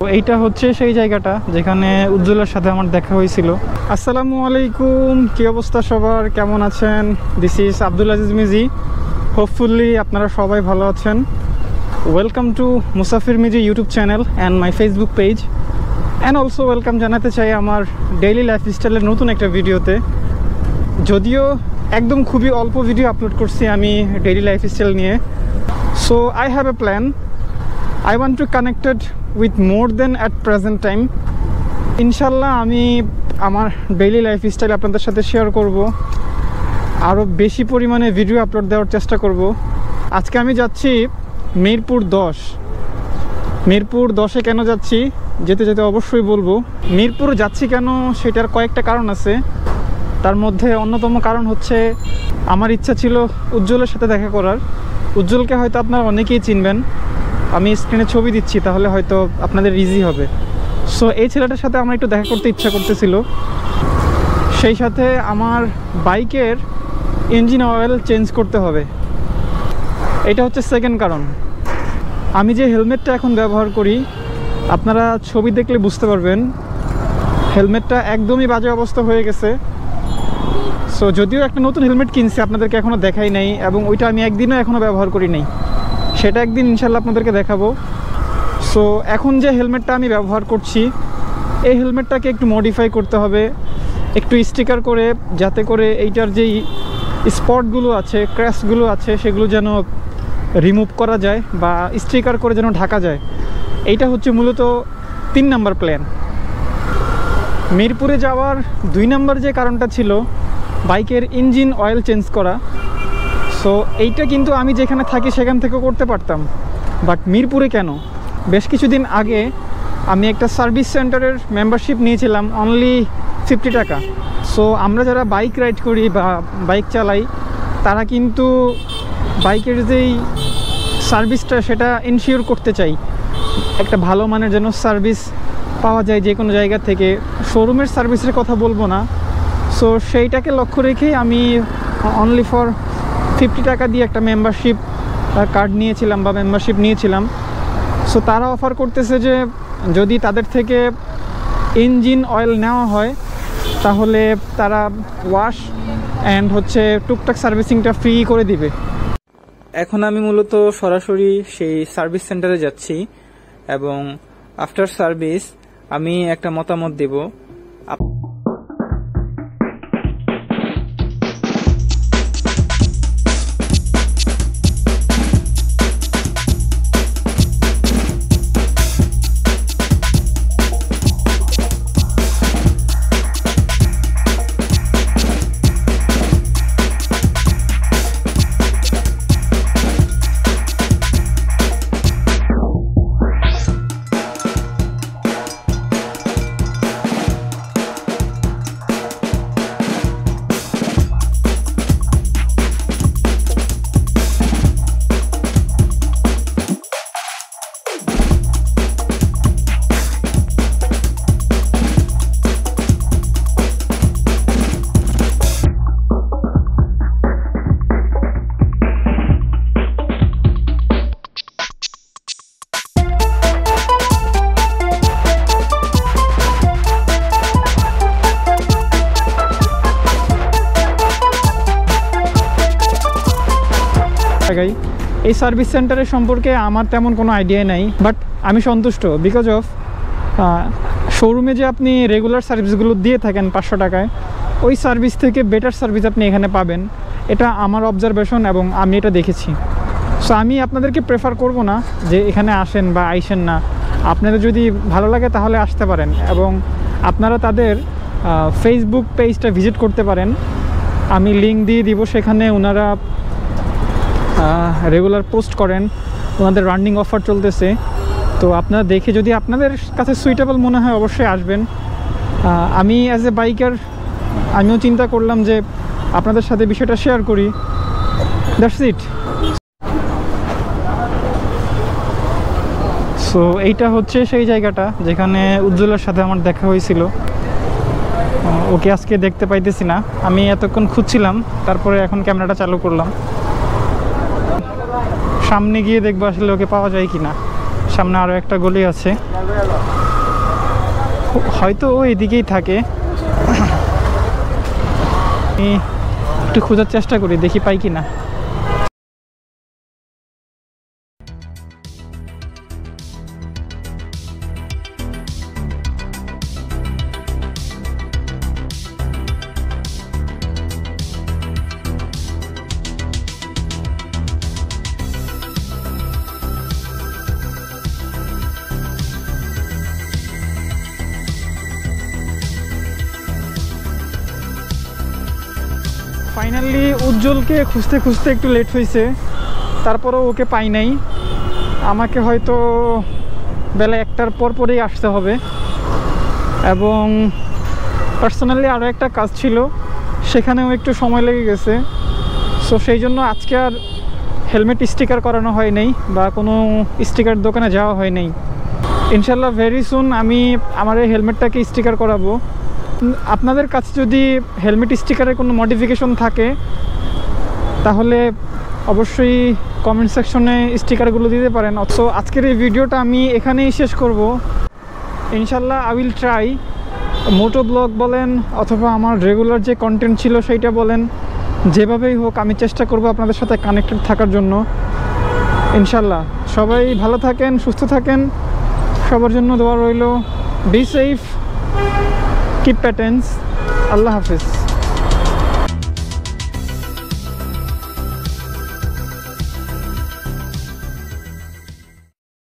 তো এইটা হচ্ছে সেই জায়গাটা যেখানে উজ্জ্বলের সাথে আমার দেখা হয়েছিল। আসসালামু আলাইকুম, কি অবস্থা সবার, কেমন আছেন? This is Abdul Aziz Miji. Hopefully আপনারা সবাই ভালো আছেন। Welcome to Musafir Miji YouTube channel and my Facebook page, and also welcome জানাতে চাই আমার ডেইলি লাইফস্টাইলের নতুন একটা ভিডিওতে। যদিও একদম খুবই অল্প ভিডিও আপলোড করছি আমি ডেইলি লাইফস্টাইল নিয়ে। So I have a plan, I want to connected with more than at present time. ইনশাল্লাহ আমি আমার ডেইলি লাইফস্টাইল আপনাদের সাথে শেয়ার করব, আরও বেশি পরিমাণে ভিডিও আপলোড দেওয়ার চেষ্টা করব। আজকে আমি যাচ্ছি মিরপুর 10। মিরপুর 10-এ কেন যাচ্ছি, যেতে যেতে অবশ্যই বলবো। মিরপুর যাচ্ছি কেন সেটার কয়েকটা কারণ আছে। তার মধ্যে অন্যতম কারণ হচ্ছে আমার ইচ্ছা ছিল উজ্জ্বলের সাথে দেখা করার। উজ্জ্বলকে হয়তো আপনারা অনেকেই চিনবেন, আমি স্ক্রিনে ছবি দিচ্ছি তাহলে হয়তো আপনাদের ইজি হবে। সো এই ছেলেটার সাথে আমার একটু দেখা করতে ইচ্ছা করতেছিল। সেই সাথে আমার বাইকের ইঞ্জিন অয়েল চেঞ্জ করতে হবে, এটা হচ্ছে সেকেন্ড কারণ। আমি যে হেলমেটটা এখন ব্যবহার করি, আপনারা ছবি দেখলে বুঝতে পারবেন হেলমেটটা একদমই বাজে অবস্থা হয়ে গেছে। সো যদিও একটা নতুন হেলমেট কিনছি, আপনাদেরকে এখনও দেখাই নাই, এবং ওইটা আমি একদিনও এখনও ব্যবহার করি নাই, সেটা একদিন ইনশাল্লাহ আপনাদেরকে দেখাবো। সো এখন যে হেলমেটটা আমি ব্যবহার করছি, এই হেলমেটটাকে একটু মডিফাই করতে হবে, একটু স্টিকার করে, যাতে করে এইটার যেই স্পটগুলো আছে, ক্র্যাশগুলো আছে, সেগুলো যেন রিমুভ করা যায় বা স্টিকার করে যেন ঢাকা যায়। এইটা হচ্ছে মূলত 3 নাম্বার প্ল্যান। মিরপুরে যাওয়ার 2 নাম্বার যে কারণটা ছিল বাইকের ইঞ্জিন অয়েল চেঞ্জ করা। সো এইটা কিন্তু আমি যেখানে থাকি সেখান থেকেও করতে পারতাম, বাট মিরপুরে কেন? বেশ কিছুদিন আগে আমি একটা সার্ভিস সেন্টারের মেম্বারশিপ নিয়েছিলাম, অনলি 50 টাকা। সো আমরা যারা বাইক রাইড করি বা বাইক চালাই, তারা কিন্তু বাইকের যেই সার্ভিসটা সেটা ইনশিওর করতে চাই, একটা ভালো মানের যেন সার্ভিস পাওয়া যায় যে কোনো জায়গা থেকে। শোরুমের সার্ভিসের কথা বলবো না। সো সেইটাকে লক্ষ্য রেখেই আমি অনলি ফর 50 টাকা দিয়ে একটা মেম্বারশিপ কার্ড নিয়েছিলাম বা মেম্বারশিপ নিয়েছিলাম। সো তারা অফার করতেছে যে যদি তাদের থেকে ইঞ্জিন অয়েল নেওয়া হয় তাহলে তারা ওয়াশ অ্যান্ড হচ্ছে টুকটাক সার্ভিসিংটা ফ্রি করে দিবে। এখন আমি মূলত সরাসরি সেই সার্ভিস সেন্টারে যাচ্ছি এবং আফটার সার্ভিস আমি একটা মতামত দেব। এই সার্ভিস সেন্টারের সম্পর্কে আমার তেমন কোনো আইডিয়া নাই, বাট আমি সন্তুষ্ট বিকজ অফ শোরুমে যে আপনি রেগুলার সার্ভিসগুলো দিয়ে থাকেন 500 টাকায়, ওই সার্ভিস থেকে বেটার সার্ভিস আপনি এখানে পাবেন। এটা আমার অবজারভেশন এবং আমি এটা দেখেছি। সো আমি আপনাদেরকে প্রেফার করব না যে এখানে আসেন বা আইসেন না। আপনাদের যদি ভালো লাগে তাহলে আসতে পারেন, এবং আপনারা তাদের ফেসবুক পেজটা ভিজিট করতে পারেন। আমি লিঙ্ক দিয়ে দিব, সেখানে ওনারা রেগুলার পোস্ট করেন, ওনাদের রানিং অফার চলতেছে। তো আপনারা দেখে যদি আপনাদের কাছে সুইটেবল মনে হয় অবশ্যই আসবেন। আমি অ্যাজ এ বাইকার আমিও চিন্তা করলাম যে আপনাদের সাথে বিষয়টা শেয়ার করি। That's it. সো এইটা হচ্ছে সেই জায়গাটা যেখানে উজ্জ্বলের সাথে আমার দেখা হয়েছিল। ওকে আজকে দেখতে পাইতেছি না, আমি এতক্ষণ খুঁজছিলাম, তারপরে এখন ক্যামেরাটা চালু করলাম। সামনে গিয়ে দেখবো আসলে ওকে পাওয়া যায় কি না। সামনে আরও একটা গলি আছে, হয়তো ও এদিকেই থাকে। আমি একটু খোঁজার চেষ্টা করি, দেখি পাই কি না। ফাইনালি উজ্জ্বলকে খুঁজতে খুঁজতে একটু লেট হয়েছে, তারপরেও ওকে পাই নাই। আমাকে হয়তো বেলা 1টার পরেই আসতে হবে, এবং পার্সোনালি আরও একটা কাজ ছিল, সেখানেও একটু সময় লেগে গেছে। সো সেই জন্য আজকে আর হেলমেট স্টিকার করানো হয় নাই বা কোনো স্টিকার দোকানে যাওয়া হয় নাই। ইনশাল্লাহ ভেরি সুন আমি আমার এই হেলমেটটাকে স্টিকার করাবো। আপনাদের কাছে যদি হেলমেট স্টিকারের কোনো মডিফিকেশন থাকে তাহলে অবশ্যই কমেন্ট সেকশনে স্টিকারগুলো দিতে পারেন। সো আজকের এই ভিডিওটা আমি এখানেই শেষ করব। ইনশাল্লাহ I will try, moto blog বলেন অথবা আমার রেগুলার যে কন্টেন্ট ছিল সেইটা বলেন, যেভাবেই হোক আমি চেষ্টা করব আপনাদের সাথে কানেক্টেড থাকার জন্য। ইনশাল্লাহ সবাই ভালো থাকেন, সুস্থ থাকেন, সবার জন্য দোয়া রইল। Be safe, keep patience. আল্লাহ হাফিজ।